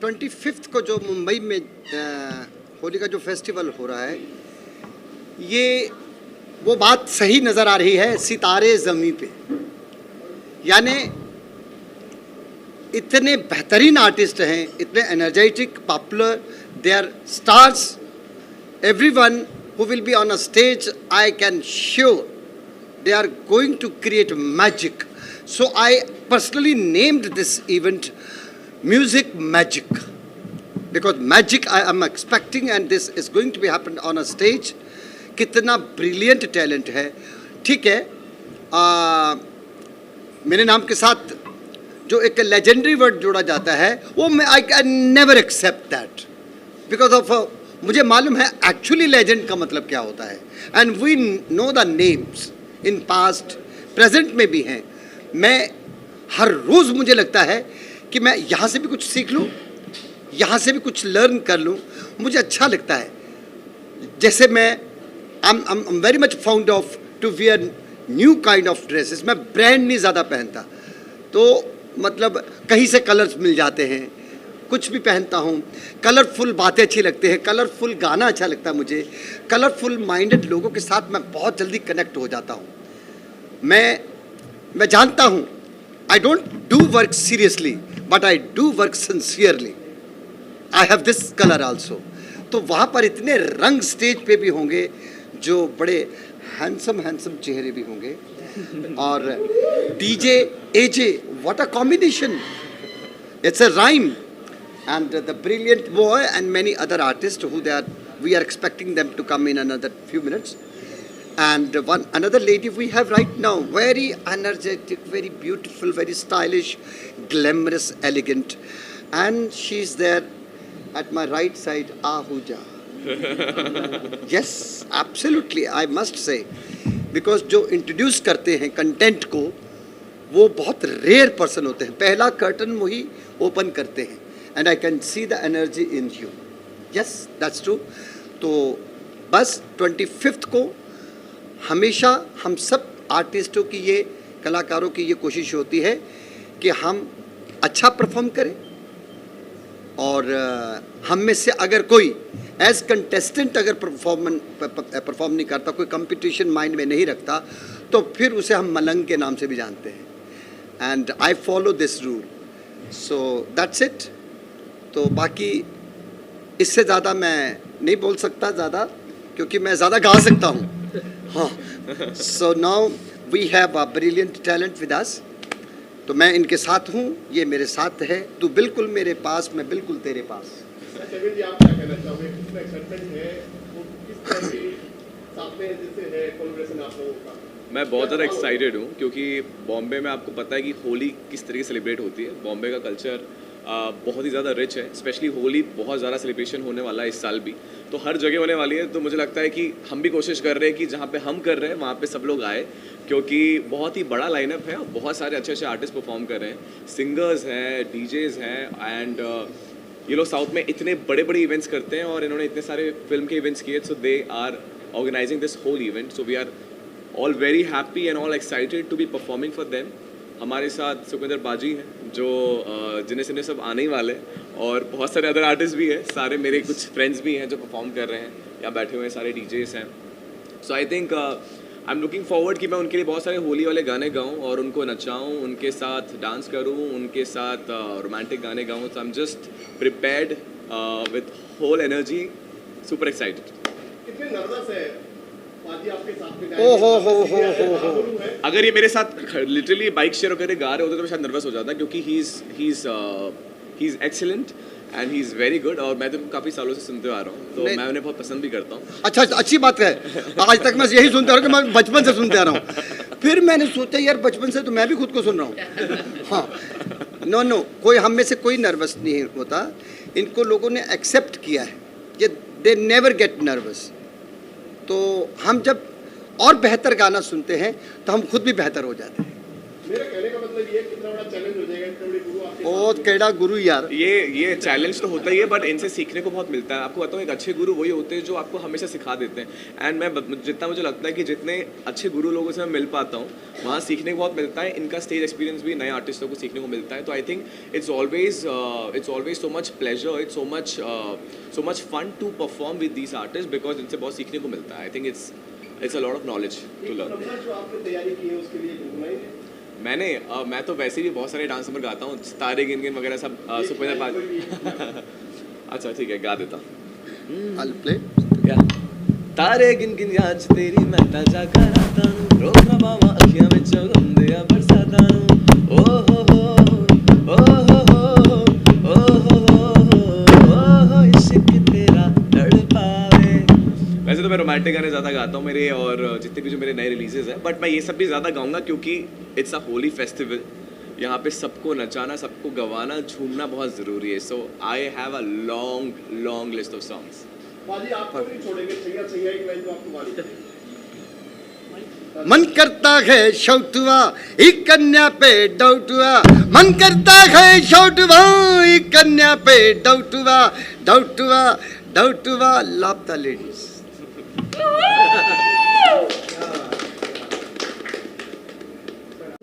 25 को जो मुंबई में होली का जो फेस्टिवल हो रहा है, ये वो बात सही नज़र आ रही है सितारे ज़मीं पे। यानी इतने बेहतरीन आर्टिस्ट हैं, इतने energetic, popular, they are stars, everyone who will be on a stage, I can sure they are going to create magic. So I personally named this event Music Magic, because magic I am expecting, and this is going to be happen on a stage. कितना brilliant talent है। ठीक है, मेरे नाम के साथ जो एक लेजेंडरी वर्ड जोड़ा जाता है वो मैं I can never accept that, because of मुझे मालूम है एक्चुअली लेजेंड का मतलब क्या होता है, and we know the names in past, present में भी हैं। मैं हर रोज़ मुझे लगता है कि मैं यहाँ से भी कुछ सीख लूँ, यहाँ से भी कुछ लर्न कर लूँ, मुझे अच्छा लगता है। जैसे मैं I'm very much fond of to wear new kind of dresses. मैं ब्रांड नहीं ज़्यादा पहनता, तो मतलब कहीं से कलर्स मिल जाते हैं, कुछ भी पहनता हूँ। कलरफुल बातें अच्छी लगती हैं, कलरफुल गाना अच्छा लगता है मुझे, कलरफुल माइंडेड लोगों के साथ मैं बहुत जल्दी कनेक्ट हो जाता हूँ। मैं जानता हूँ, I don't do work seriously but I do work sincerely. I have this colour also. तो वहाँ पर इतने रंग स्टेज पे भी होंगे जो बड़े हैंडसम चेहरे भी होंगे, और DJ AJ, what a combination, it's a rhyme, and the brilliant boy and many other artist who they are, we are expecting them to come in another few minutes, and another lady we have right now, very energetic, very beautiful, very stylish, glamorous, elegant, and she is there at my right side, Ahuja. Yes, absolutely, I must say, because जो introduce करते हैं content को वो बहुत rare person होते हैं। पहला curtain वही ओपन करते हैं, and I can see the energy in you. Yes, that's true. तो बस 25 को हमेशा हम सब आर्टिस्टों की, ये कलाकारों की ये कोशिश होती है कि हम अच्छा परफॉर्म करें, और हम में से अगर कोई एज कंटेस्टेंट अगर परफॉर्म नहीं करता, कोई कंपटीशन माइंड में नहीं रखता, तो फिर उसे हम मलंग के नाम से भी जानते हैं। And I follow this rule, so that's it. तो बाकी इससे ज़्यादा मैं नहीं बोल सकता ज़्यादा, क्योंकि मैं ज़्यादा गा सकता हूँ। हाँ, so now we have a brilliant talent with us. तो मैं इनके साथ हूँ, ये मेरे साथ है। तू बिल्कुल मेरे पास, मैं बिल्कुल तेरे पास। जी, आप क्या कहना चाहोगे? कितना एक्साइटमेंट है, वो किस तरह की साथ में जैसे है कोलैबोरेशन आप लोगों का? मैं बहुत ज़्यादा एक्साइटेड हूँ, क्योंकि बॉम्बे में आपको पता है कि होली किस तरीके से सेलिब्रेट होती है। बॉम्बे का कल्चर बहुत ही ज़्यादा रिच है, स्पेशली होली बहुत ज़्यादा सेलिब्रेशन होने वाला है इस साल भी, तो हर जगह होने वाली है। तो मुझे लगता है कि हम भी कोशिश कर रहे हैं कि जहाँ पे हम कर रहे हैं वहाँ पे सब लोग आए, क्योंकि बहुत ही बड़ा लाइनअप है और बहुत सारे अच्छे अच्छे आर्टिस्ट परफॉर्म कर रहे हैं, सिंगर्स हैं, डीजेज़ हैं, एंड ये लोग साउथ में इतने बड़े बड़े इवेंट्स करते हैं और इन्होंने इतने सारे फिल्म के इवेंट्स किए, so they are organizing this whole event. So we are all very happy and all excited to be performing for them. हमारे साथ सुखविंदर बाजी हैं, जो जिन्हें सिने सब आने ही वाले हैं, और बहुत सारे अदर आर्टिस्ट भी हैं, सारे मेरे कुछ फ्रेंड्स भी हैं जो परफॉर्म कर रहे हैं, यहाँ बैठे हुए सारे डीजेस हैं। So I think I am looking forward कि मैं उनके लिए बहुत सारे होली वाले गाने गाऊँ और उनको नचाऊँ, उनके साथ डांस करूँ, उनके साथ रोमांटिक गाने गाऊँ। So I am just prepared with whole energy, super excited. कितने नर्वस है पाजी आपके साथ में? हो। अगर ये मेरे साथ लिटरली बाइक शेयर करके गा रहे होते तो मैं शायद नर्वस हो जाता, क्योंकि he is excellent and he is very good, और मैं तो काफ़ी सालों से सुनते आ रहा हूँ, तो मैं उन्हें बहुत पसंद भी करता हूँ। अच्छा, अच्छी बात है। आज तक मैं यही सुनता रहा कि मैं बचपन से सुनते आ रहा हूँ। फिर मैंने सोचा यार बचपन से तो मैं भी खुद को सुन रहा हूँ। हाँ, नो, कोई हम में से कोई नर्वस नहीं होता। इनको लोगों ने एक्सेप्ट किया है, ये दे नेवर गेट नर्वस। तो हम जब और बेहतर गाना सुनते हैं तो हम खुद भी बेहतर हो जाते हैं। मेरा कहने का मतलब ये कितना बड़ा चैलेंज हो जाएगा, इतने बड़े गुरु आपके बहुत केड़ा गुरु यार। ये चैलेंज तो होता ही है, बट इनसे सीखने को बहुत मिलता है। आपको बताऊँ, एक अच्छे गुरु वही होते हैं जो आपको हमेशा सिखा देते हैं। एंड मैं जितना मुझे लगता है कि जितने अच्छे गुरु लोगों से मैं मिल पाता हूँ, वहाँ सीखने को बहुत मिलता है। इनका स्टेज एक्सपीरियंस भी नए आर्टिस्टों को सीखने को मिलता है। तो I think it's always so much pleasure, it's so much fun to perform with these artist, because इनसे बहुत सीखने को मिलता है। I think it's a lot of knowledge to learn. Performance जो आपने तैयारी की है उसके लिए गुरु नहीं है? मैं तो वैसे भी बहुत सारे डांस नंबर गाता हूँ, तारे गिन गिन वगैरह सब सुपर पाल। अच्छा ठीक है, गा देता हूँ। I'll play. या तारे गिन गिन आज तेरी मैं ताजा कराता हूँ, रोकना बावा अखियां विच गंदिया बरसाता हूँ। ओ हो ओ हो ओ हो इश्क तेरा तड़पावे। वैसे तो मैं रोमांटिक गाने ज़्यादा गाता हूँ मेरे, और जितने भी जो मेरे नए रिलीजेस हैं, बट मैं ये सब भी ज़्यादा गाऊंगा क्योंकि इट्स अ होली फेस्टिवल। यहाँ पे सबको नचाना, सबको गवाना, झूमना बहुत ज़रूरी है। So I have a long list of songs. बाजी आपको नहीं छोड़ेंगे, छैया छैया की लाइन तो आपको मारी है। मन करता है शौटुआ एक कन्या पे डाउटुआ, मन करता है शौटुआ एक कन्या पे डाउटुआ, डाउटुआ डाउटुआ लापता ladies.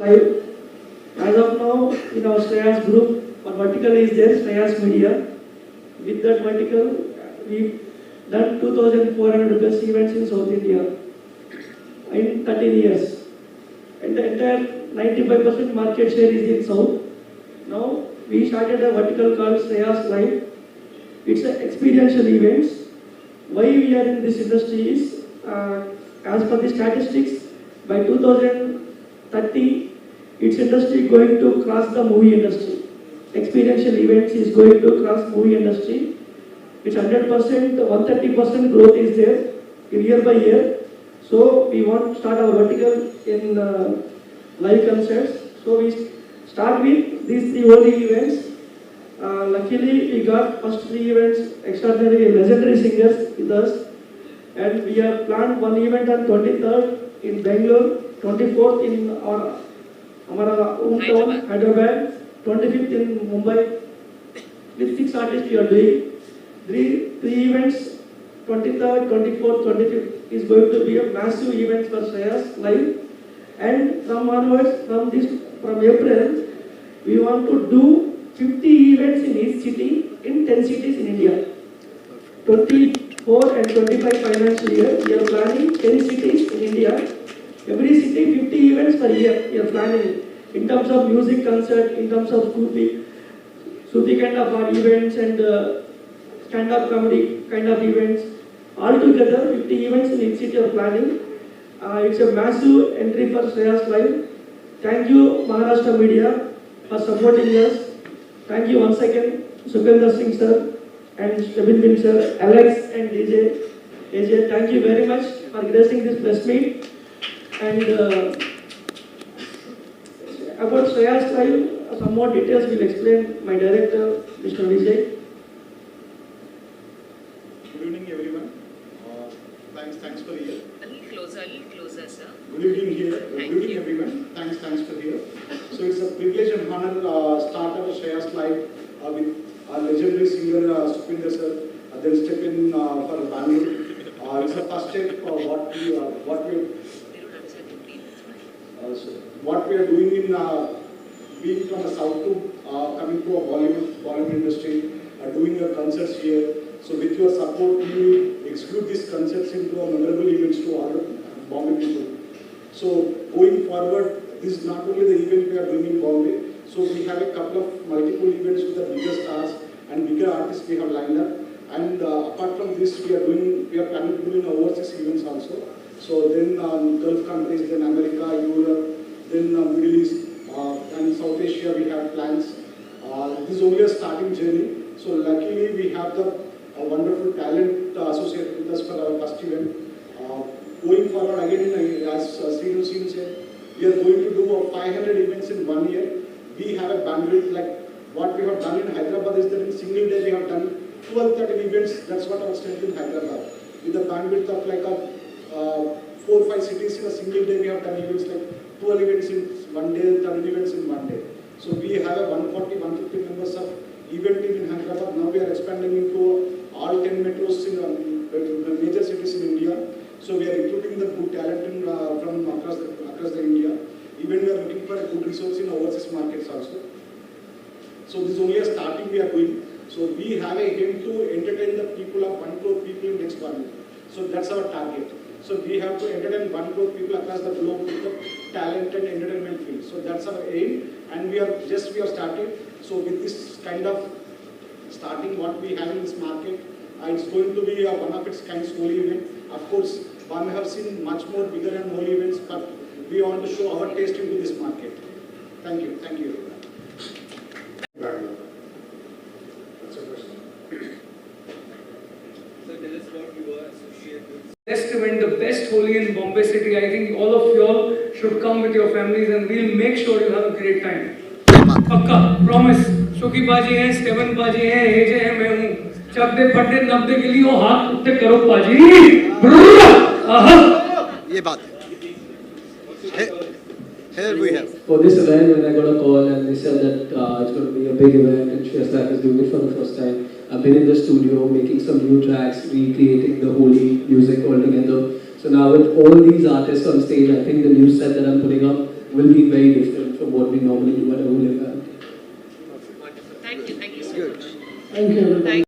Live. As of now, in our Shreyas group, one vertical is there, Shreyas Media. With that vertical, we've done 2,400 plus events in South India in 13 years. And the entire 95% market share is in South. Now, we started a vertical called Shreyas Live. It's an experiential events. Why we are in this industry is, as per the statistics, by 2030, its industry going to cross the movie industry. Experiential events is going to cross movie industry. It's 100%, 130% growth is there year by year. So we want to start our vertical in live concerts. So we start with these 3 holy events. Luckily we got first 3 events extraordinary legendary singers with us, and we have planned one event on 23rd in Bangalore, 24th in our hometown Hyderabad, 25th in Mumbai. With 6 artists we are doing. Three events, 23rd, 24th, 25th is going to be a massive event for Shreyas Live. And from onwards, from April, we want to do 50 events in each city in 10 cities in India. 24 and 25 financial year, we are planning 10 cities in India. Every city 50 events per year we are planning, in terms of music concert, in terms of Sufi kind of art events and stand-up comedy kind of events. All together 50 events in each city are planning. It's a massive entry for Shreyas Live. Thank you Maharashtra Media for supporting us. Thank you once again Sukhender Singh sir and Shabin Bin sir, Alex and DJ. Thank you very much for gracing this press meet. And about Shreyas Live, some more details will explain my director, Mr. Vijay. Good evening, everyone. Thanks for here. A little closer, sir. Good evening here. Thank Good evening, you. everyone. Thanks for here. So it's a privilege and honor start our Shreyas Live with our legendary singer Sukhender sir. Then step in for Bangalore. It's the first step what we are doing in being from the south to coming to a Bollywood industry, doing a concerts here. So with your support, we will execute these concerts into a memorable events to all the Bombay people. So going forward, this is not only the event we are doing in Bombay. So we have a couple of multiple events with the bigger stars and bigger artists we have lined up. And apart from this, we are planning to do in overseas events also. So then Gulf countries, then America, Europe, then Middle East, and South Asia we have plans. This is only a starting journey. So luckily we have the wonderful talent associated with us for our first event. Going forward again, as Srinu Singh said, we are going to do 500 events in 1 year. We have a bandwidth like what we have done in Hyderabad is that in single day we have done 12-13 events. That's what our strength in Hyderabad. With the bandwidth of like 4 or 5 cities in a single day, we have done events like 12 events in one day, 13 events in one day. So we have a 140, 150 members of event team in Hyderabad. Now we are expanding into all 10 metros in the major cities in India. So we are recruiting the good talent from across the India. Even we are looking for a good resource in overseas markets also. So this is only a starting we are doing. So we have a aim to entertain the people of 1 crore people in next 1 year. So that's our target. So we have to entertain 1 crore people across the globe with the talent and entertainment field. So that's our aim, and we have started. So with this kind of starting what we have in this market, it's going to be one of its kind holy event. Of course, one have seen much more bigger and holy events, but we want to show our taste into this market. Thank you. Thank you. Bangalore. That's your question. Best event, the best Holi in Bombay City. I think all of you all should come with your families and we'll make sure you have a great time. Pakka, promise. Shoki Baji hai, Steven Baji hai, AJ hai, मैं हूँ. चकदे फटदे नब्बे के लिए वो हाथ उठते करो पाजी. ये बात है. Here we have. For this event, when I got a call and they said that it's going to be a big event and Shreyas Life is doing it for the first time, I've been in the studio making some new tracks, recreating the Holi music all together. So now with all these artists on stage, I think the new set that I'm putting up will be very different from what we normally do at a Holi event. Thank you so Good. much. Thank you. Thank